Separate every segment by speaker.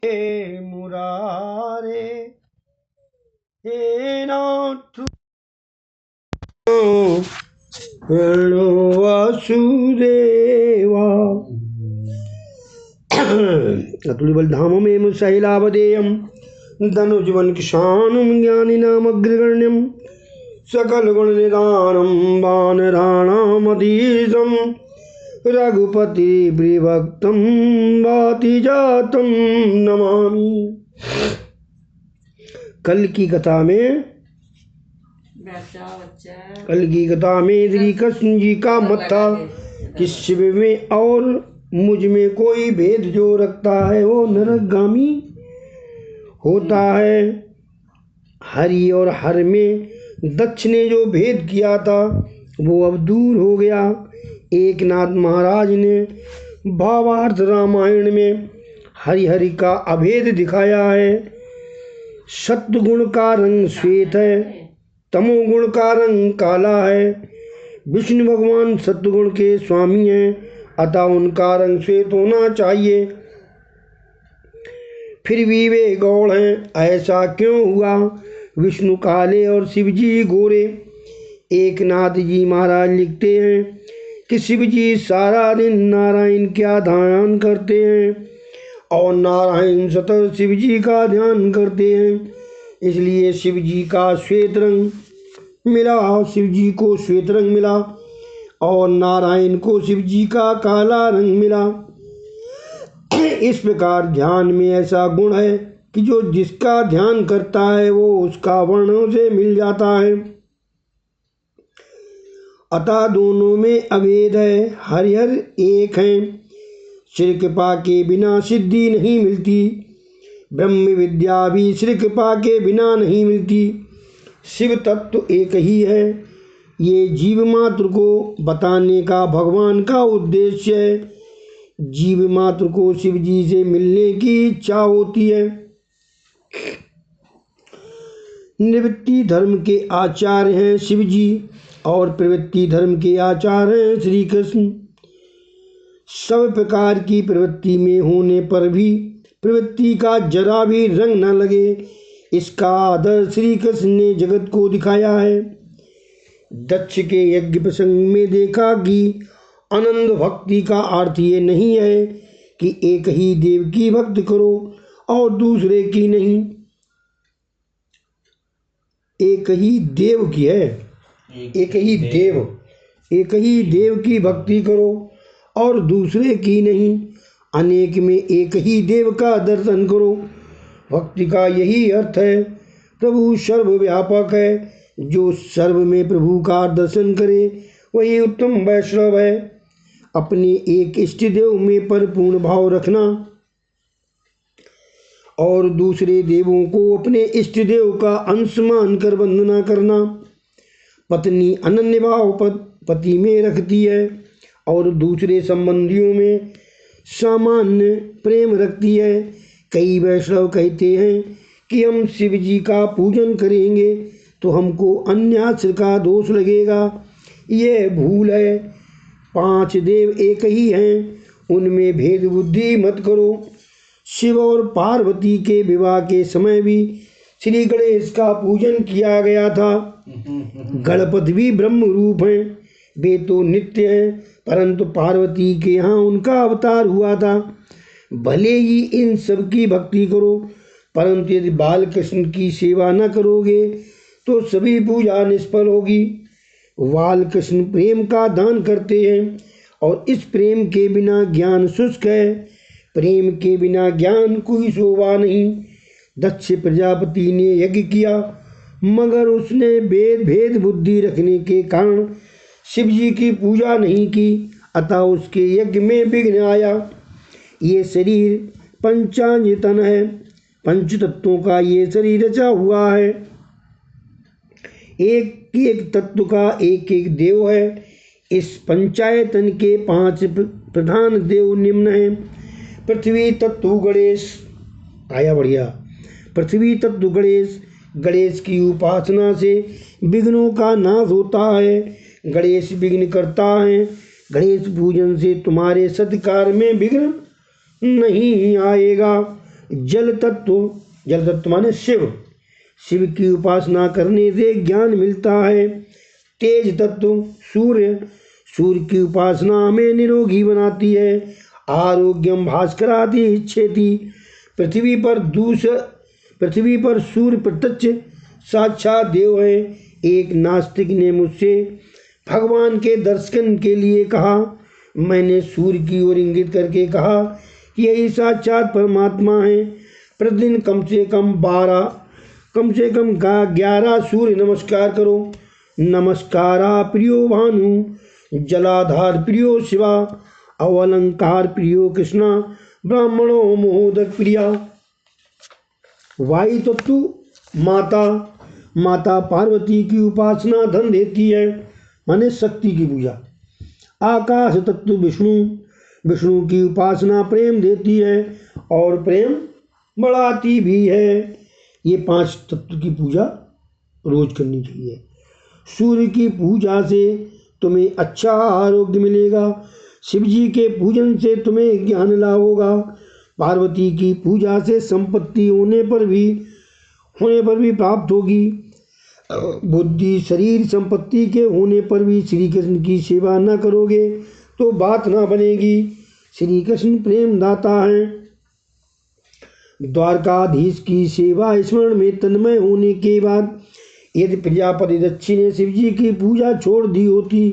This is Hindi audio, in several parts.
Speaker 1: हे मुरारे हे नाथ प्रणो वासुदेवा अतुल बलधाममेव शैलावदेयं धनुजवन किशानं ज्ञानिनामग्रगण्यं सकल गुण निदानं वानराणामधीशं रघुपति प्रियभक्तं वातिजातं नमामि। कल की कथा में श्री कृष्ण जी का मत था कि शिव में और मुझ में कोई भेद जो रखता है वो नरकगामी होता है। हरि और हर में दक्ष ने जो भेद किया था वो अब दूर हो गया। एकनाथ महाराज ने भावार्थ रामायण में हरि हरि का अभेद दिखाया है। सत्वगुण का रंग श्वेत है, तमोगुण का रंग काला है। विष्णु भगवान सत्वगुण के स्वामी हैं, अतः उनका रंग श्वेत होना चाहिए। फिर भी वे गौड़ हैं, ऐसा क्यों हुआ? विष्णु काले और शिव जी गोरे। एकनाथ जी महाराज लिखते हैं कि शिव जी सारा दिन नारायण का ध्यान करते हैं और नारायण सतत शिव जी का ध्यान करते हैं, इसलिए शिव जी का श्वेत रंग मिला, शिव जी को श्वेत रंग मिला और नारायण को शिव जी का काला रंग मिला। इस प्रकार ध्यान में ऐसा गुण है कि जो जिसका ध्यान करता है वो उसका वर्णों से मिल जाता है, अतः दोनों में अभेद है। हरिहर एक हैं। श्री कृपा के बिना सिद्धि नहीं मिलती, ब्रह्म विद्या भी श्री कृपा के बिना नहीं मिलती। शिव तत्व एक ही है, ये जीव मात्र को बताने का भगवान का उद्देश्य है। जीव मात्र को शिव जी से मिलने की इच्छा होती है। निवृत्ति धर्म के आचार्य हैं शिव जी और प्रवृत्ति धर्म के आचार्य हैं श्री कृष्ण। सब प्रकार की प्रवृत्ति में होने पर भी प्रवृत्ति का जरा भी रंग न लगे, इसका आदर श्री कृष्ण ने जगत को दिखाया है। दक्ष के यज्ञ प्रसंग में देखा कि आनंद भक्ति का अर्थ ये नहीं है कि एक ही देव की भक्ति करो और दूसरे की नहीं। एक ही देव की है, एक ही देव की भक्ति करो और दूसरे की नहीं। अनेक में एक ही देव का दर्शन करो। भक्ति का यही अर्थ है। प्रभु सर्वव्यापक है, जो सर्व में प्रभु का दर्शन करे वही उत्तम वैष्णव है। अपने एक इष्ट देव में परिपूर्ण भाव रखना और दूसरे देवों को अपने इष्ट देव का अंश मानकर वंदना करना। पत्नी अनन्य भाव पति में रखती है और दूसरे संबंधियों में सामान्य प्रेम रखती है। कई वैष्णव कहते हैं कि हम शिव जी का पूजन करेंगे तो हमको अन्याश्र का दोष लगेगा। यह भूल है। 5 देव एक ही हैं, उनमें भेद बुद्धि मत करो। शिव और पार्वती के विवाह के समय भी श्री गणेश का पूजन किया गया था। गणपति भी ब्रह्म रूप हैं, वे तो नित्य हैं, परंतु पार्वती के यहाँ उनका अवतार हुआ था। भले ही इन सब की भक्ति करो, परंतु यदि बाल कृष्ण की सेवा न करोगे तो सभी पूजा निष्फल होगी। बाल कृष्ण प्रेम का दान करते हैं और इस प्रेम के बिना ज्ञान शुष्क है। प्रेम के बिना ज्ञान कोई शोभा नहीं। दक्ष प्रजापति ने यज्ञ किया, मगर उसने भेद बुद्धि रखने के कारण शिव जी की पूजा नहीं की, अतः उसके यज्ञ में विघ्न आया। ये शरीर पंचायतन है, पंच तत्वों का ये शरीर रचा हुआ है। एक एक तत्व का एक एक देव है। इस पंचायतन के 5 प्रधान देव निम्न हैं। पृथ्वी तत्व गणेश, आया बढ़िया। पृथ्वी तत्व गणेश, गणेश की उपासना से विघ्नों का नाश होता है। गणेश विघ्न करता है। गणेश पूजन से तुम्हारे सत्कार में विघ्न नहीं आएगा। जल तत्व माने शिव, शिव की उपासना करने से ज्ञान मिलता है। तेज तत्व सूर्य, सूर्य की उपासना हमें निरोगी बनाती है। आरोग्यम भास्करादि इच्छेति, पृथ्वी पर सूर्य प्रत्यक्ष साक्षात देव है। एक नास्तिक ने मुझसे भगवान के दर्शन के लिए कहा। मैंने सूर्य की ओर इंगित करके कहा कि यही साक्षात परमात्मा है। प्रतिदिन कम से कम 11 सूर्य नमस्कार करो। नमस्कारा प्रियो भानु, जलाधार प्रियो शिवा, अवलंकार प्रियो कृष्णा, ब्राह्मणों मोदक प्रिया। वायु तत्व माता पार्वती की उपासना धन देती है, माने शक्ति की पूजा। आकाश तत्व विष्णु की उपासना प्रेम देती है और प्रेम बढ़ाती भी है। ये 5 तत्व की पूजा रोज करनी चाहिए। सूर्य की पूजा से तुम्हें अच्छा आरोग्य मिलेगा। शिव जी के पूजन से तुम्हें ज्ञान लाभ होगा। पार्वती की पूजा से संपत्ति होने पर भी प्राप्त होगी। बुद्धि शरीर संपत्ति के होने पर भी श्री कृष्ण की सेवा न करोगे तो बात ना बनेगी। श्री कृष्ण प्रेम दाता है। द्वारकाधीश की सेवा स्मरण में तन्मय होने के बाद यदि प्रजापति दक्षिण ने शिव जी की पूजा छोड़ दी होती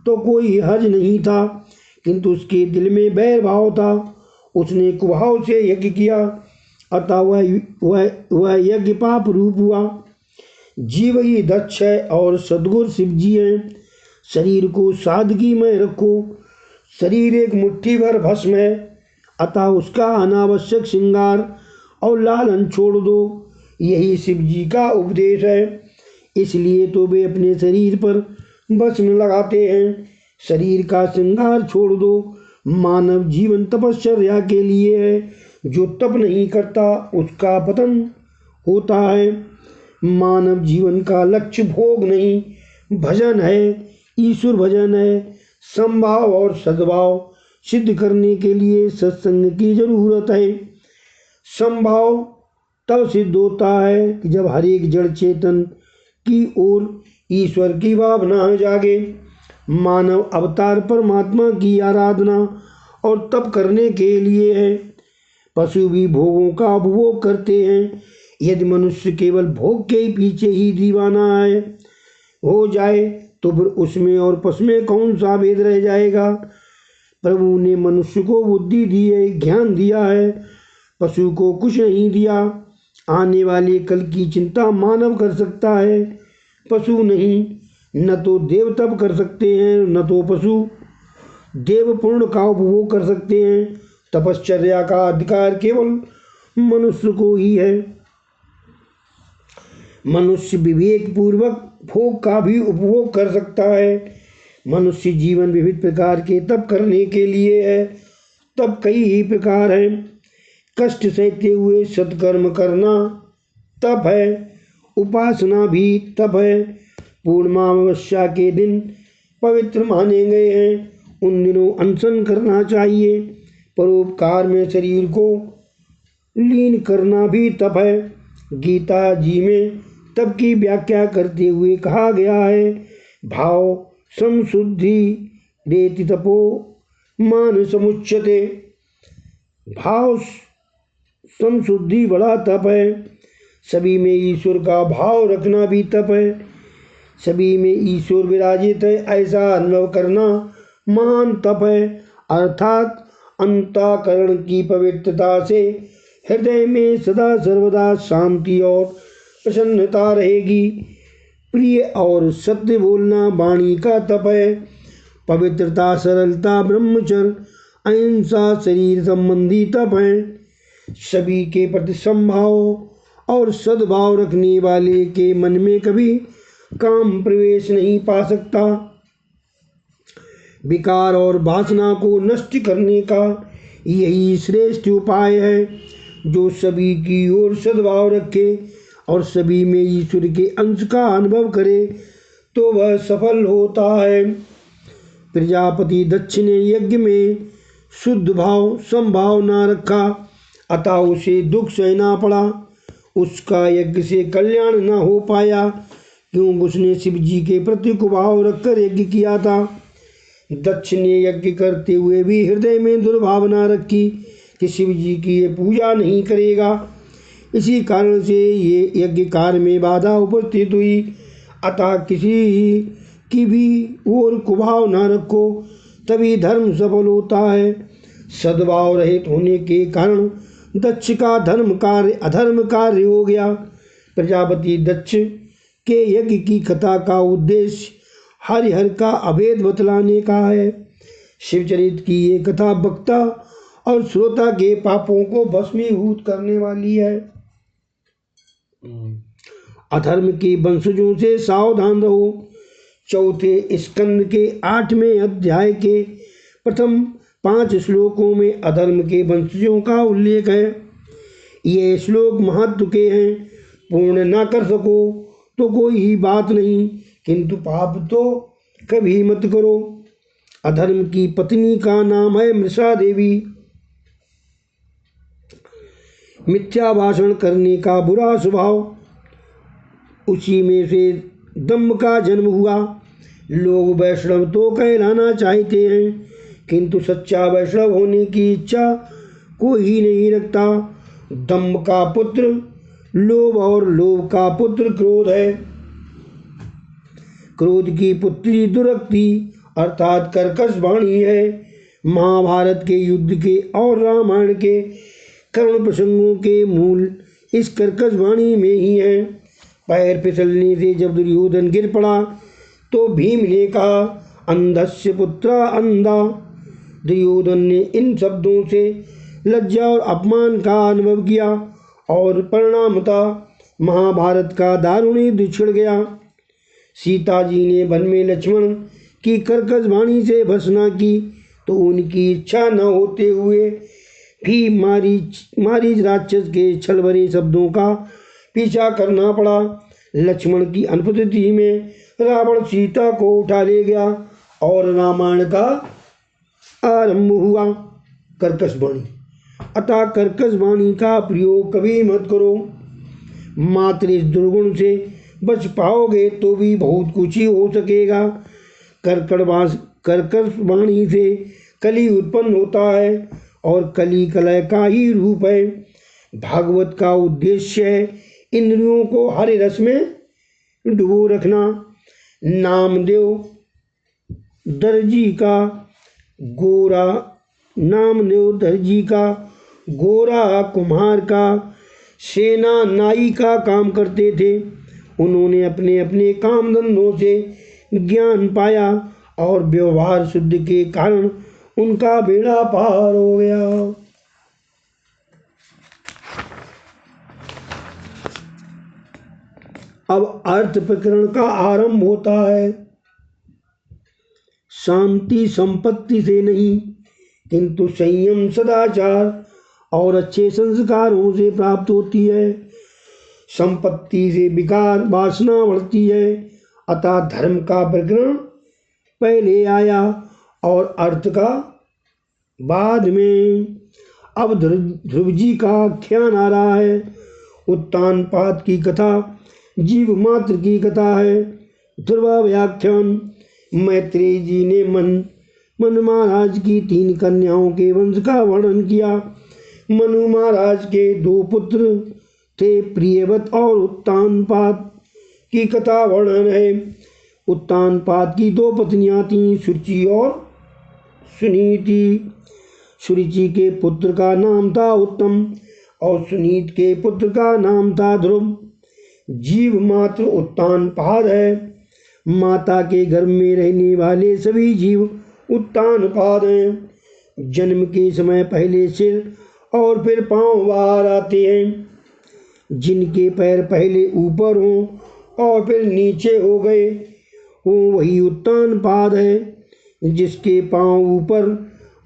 Speaker 1: तो कोई हर्ज नहीं था, किंतु उसके दिल में बैर भाव था। उसने कुभाव से यज्ञ किया, अतः वह यज्ञ पाप रूप हुआ। जीव ही दक्ष है और सद्गुरु शिव जी हैं। शरीर को सादगी में रखो। शरीर एक मुट्ठी भर भस्म है, अतः उसका अनावश्यक श्रृंगार और लालन छोड़ दो। यही शिव जी का उपदेश है। इसलिए तो वे अपने शरीर पर भस्म लगाते हैं। शरीर का श्रृंगार छोड़ दो। मानव जीवन तपश्चर्या के लिए है। जो तप नहीं करता उसका पतन होता है। मानव जीवन का लक्ष्य भोग नहीं, भजन है, ईश्वर भजन है। समभाव और सद्भाव सिद्ध करने के लिए सत्संग की जरूरत है। समभाव तब सिद्ध होता है कि जब हर एक जड़ चेतन की ओर ईश्वर की भावना जागे। मानव अवतार परमात्मा की आराधना और तप करने के लिए है। पशु भी भोगों का उपभोग करते हैं। यदि मनुष्य केवल भोग के पीछे ही दीवाना हो जाए तो फिर उसमें और पशु में कौन सा भेद रह जाएगा। प्रभु ने मनुष्य को बुद्धि दी है, ज्ञान दिया है, पशु को कुछ नहीं दिया। आने वाले कल की चिंता मानव कर सकता है, पशु नहीं। न तो देव तप कर सकते हैं, न तो पशु देव पुण्य का उपभोग कर सकते हैं। तपश्चर्या का अधिकार केवल मनुष्य को ही है। मनुष्य विवेक पूर्वक भोग का भी उपभोग कर सकता है। मनुष्य जीवन विविध प्रकार के तप करने के लिए है। तप कई ही प्रकार हैं। कष्ट सहते हुए सत्कर्म करना तप है। उपासना भी तप है। पूर्णिमावस्या के दिन पवित्र माने गए हैं। उन दिनों अनशन करना चाहिए। परोपकार में शरीर को लीन करना भी तप है। गीता जी में तप की व्याख्या करते हुए कहा गया है, भाव संशुद्धि रेति तपो मान समुच्यते। भाव संशुद्धि बड़ा तप है। सभी में ईश्वर का भाव रखना भी तप है। सभी में ईश्वर विराजित है ऐसा अनुभव करना महान तप है। अर्थात अंतःकरण की पवित्रता से हृदय में सदा सर्वदा शांति और प्रसन्नता रहेगी। प्रिय और सत्य बोलना वाणी का तप है। पवित्रता, सरलता, ब्रह्मचर्य, अहिंसा शरीर संबंधी तप है। सभी के प्रति समभाव और सद्भाव रखने वाले के मन में कभी काम प्रवेश नहीं पा सकता। विकार और वासना को नष्ट करने का यही श्रेष्ठ उपाय है। जो सभी की ओर सद्भाव रखे और सभी में ईश्वर के अंश का अनुभव करे तो वह सफल होता है। प्रजापति दक्ष ने यज्ञ में शुद्ध भाव समभाव न रखा, अतः उसे दुख सहना पड़ा। उसका यज्ञ से कल्याण न हो पाया, क्योंकि उसने शिव जी के प्रति कुभाव रखकर यज्ञ किया था। दक्ष ने यज्ञ करते हुए भी हृदय में दुर्भावना रखी कि शिव जी की ये पूजा नहीं करेगा। इसी कारण से ये यज्ञ कार्य में बाधा उपस्थित हुई। अतः किसी की भी ओर कुभाव न रखो, तभी धर्म सफल होता है। सद्भाव रहित होने के कारण दक्ष का धर्म कार्य अधर्म कार्य हो गया। प्रजापति दक्ष के यज्ञ की कथा का उद्देश्य हरिहर का अभेद बतलाने का है। शिवचरित की ये कथा वक्ता और श्रोता के पापों को भस्मीभूत करने वाली है। अधर्म के वंशजों से सावधान रहो। चौथे स्कंद के 8वें अध्याय के प्रथम 5 श्लोकों में अधर्म के वंशजों का उल्लेख है। ये श्लोक महत्व के हैं। पूर्ण न कर सको तो कोई ही बात नहीं, किंतु पाप तो कभी मत करो। अधर्म की पत्नी का नाम है मृषा देवी। मिथ्या भाषण करने का बुरा स्वभाव, उसी में से दम्भ का जन्म हुआ। लोग वैष्णव तो कहलाना चाहते हैं, किंतु सच्चा वैष्णव होने की इच्छा कोई नहीं रखता। दम्भ का पुत्र लोभ और लोभ का पुत्र क्रोध है। क्रोध की पुत्री दुरक्ति अर्थात कर्कश वाणी है। महाभारत के युद्ध के और रामायण के कर्ण प्रसंगों के मूल इस कर्कश वाणी में ही है। पैर फिसलने से जब दुर्योधन गिर पड़ा तो भीम ने कहा, अंधस्य पुत्रा अंधा। दुर्योधन ने इन शब्दों से लज्जा और अपमान का अनुभव किया और परिणामतः महाभारत का दारुण युद्ध छिड़ गया। सीता जी ने वन में लक्ष्मण की कर्कश वाणी से भर्त्सना की तो उनकी इच्छा न होते हुए भी मारीच राक्षस के छल भरे शब्दों का पीछा करना पड़ा। लक्ष्मण की अनुपस्थिति में रावण सीता को उठा ले गया और रामायण का आरंभ हुआ। कर्कश वाणी, अतः कर्कश वाणी का प्रयोग कभी मत करो। मात्र इस दुर्गुण से बच पाओगे तो भी बहुत कुछ ही हो सकेगा। कर्कश वाणी से कली उत्पन्न होता है और कली कलह का ही रूप है। भागवत का उद्देश्य है इंद्रियों को हरे रस में डुबो रखना। नामदेव दर्जी का गोरा कुम्हार का सेना नाई का काम करते थे। उन्होंने अपने अपने काम धंधों से ज्ञान पाया और व्यवहार शुद्ध के कारण उनका बेड़ा पार हो गया। अब अर्थ प्रकरण का आरंभ होता है। शांति संपत्ति से नहीं, किंतु संयम सदाचार और अच्छे संस्कारों से प्राप्त होती है। संपत्ति से विकार वासना बढ़ती है, अतः धर्म का प्रकरण पहले आया और अर्थ का बाद में। अब ध्रुव जी का आख्यान आ रहा है। उत्तान पाद की कथा जीव मात्र की कथा है। ध्रुवाव्याख्यान। मैत्रेय जी ने मनु महाराज की 3 कन्याओं के वंश का वर्णन किया। मनु महाराज के 2 पुत्र थे, प्रियव्रत और उत्तानपाद की कथा वर्णन है। उत्तानपाद की 2 पत्नियां थीं, सुरुचि और सुनीति। सुरुचि के पुत्र का नाम था उत्तम और सुनीत के पुत्र का नाम था ध्रुव। जीव मात्र उत्तानपाद है। माता के गर्भ में रहने वाले सभी जीव उत्तानपाद हैं। जन्म के समय पहले सिर और फिर पांव बाहर आते हैं। जिनके पैर पहले ऊपर हों और फिर नीचे हो गए वो वही उत्तानपाद है। जिसके पांव ऊपर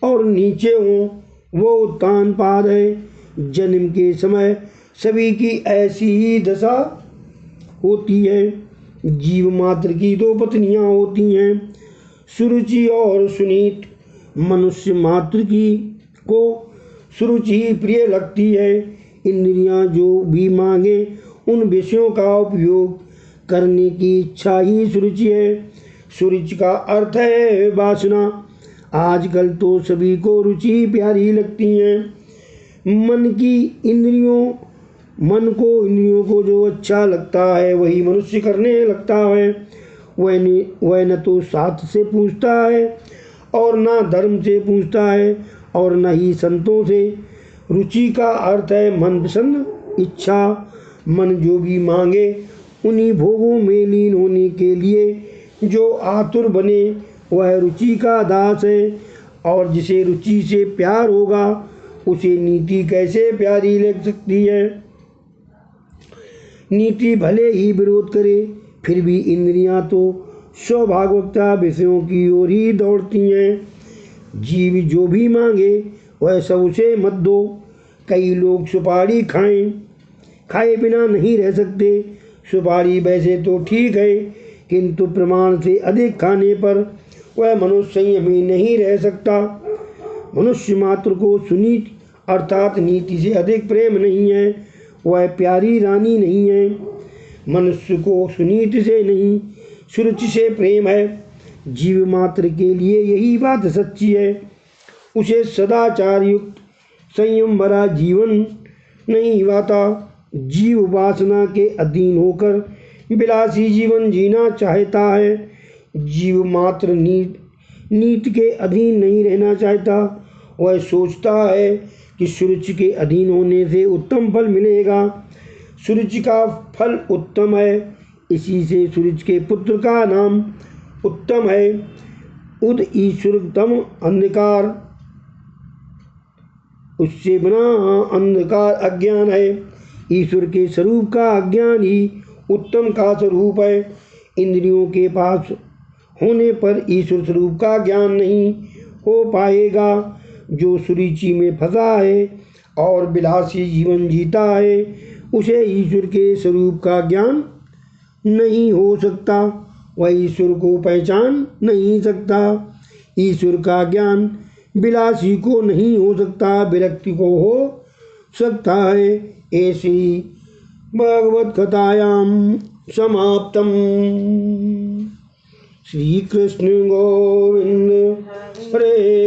Speaker 1: और नीचे हों वो उत्तानपाद है। जन्म के समय सभी की ऐसी ही दशा होती है। जीव मात्र की 2 पत्नियां होती हैं, सुरुचि और सुनीत। मनुष्य मात्र की को सुरुचि प्रिय लगती है। इंद्रियां जो भी मांगे उन विषयों का उपयोग करने की इच्छा ही सुरुचि है। सुरुचि का अर्थ है वासना। आजकल तो सभी को रुचि प्यारी लगती है। मन को इंद्रियों को जो अच्छा लगता है वही मनुष्य करने लगता है। वह न तो शास्त्र से पूछता है और न धर्म से पूछता है और न ही संतों से। रुचि का अर्थ है मनपसंद इच्छा। मन जो भी मांगे उन्हीं भोगों में लीन होने के लिए जो आतुर बने वह रुचि का दास है। और जिसे रुचि से प्यार होगा उसे नीति कैसे प्यारी लग सकती है। नीति भले ही विरोध करे फिर भी इंद्रियां तो स्वभावतः विषयों की ओर ही दौड़ती हैं। जीव जो भी मांगे वह सब उसे मत दो। कई लोग सुपारी खाए बिना नहीं रह सकते। सुपारी वैसे तो ठीक है किंतु प्रमाण से अधिक खाने पर वह मनुष्य संयमी नहीं रह सकता। मनुष्य मात्र को सुनीति अर्थात नीति से अधिक प्रेम नहीं है। वह प्यारी रानी नहीं है। मनुष्य को सुनीति से नहीं सुरुचि से प्रेम है। जीव मात्र के लिए यही बात सच्ची है। उसे सदाचार युक्त संयम भरा जीवन नहीं भाता। जीव वासना के अधीन होकर विलासी जीवन जीना चाहता है। जीव मात्र नीति के अधीन नहीं रहना चाहता। वह सोचता है कि सुरुचि के अधीन होने से उत्तम फल मिलेगा। सुरुचि का फल उत्तम है, इसी से सुरुचि के पुत्र का नाम उत्तम है। उद ईश्वरतम अंधकार, उससे बना अंधकार अज्ञान है। ईश्वर के स्वरूप का अज्ञान ही उत्तम का स्वरूप है। इंद्रियों के पास होने पर ईश्वर स्वरूप का ज्ञान नहीं हो पाएगा। जो सुरुचि में फंसा है और विलासी जीवन जीता है उसे ईश्वर के स्वरूप का ज्ञान नहीं हो सकता। वह ईश्वर को पहचान नहीं सकता। ईश्वर का ज्ञान विलासी को नहीं हो सकता, विरक्ति को हो सकता है। ऐसी भगवत कथायां समाप्तम। श्री कृष्ण गोविंद हरे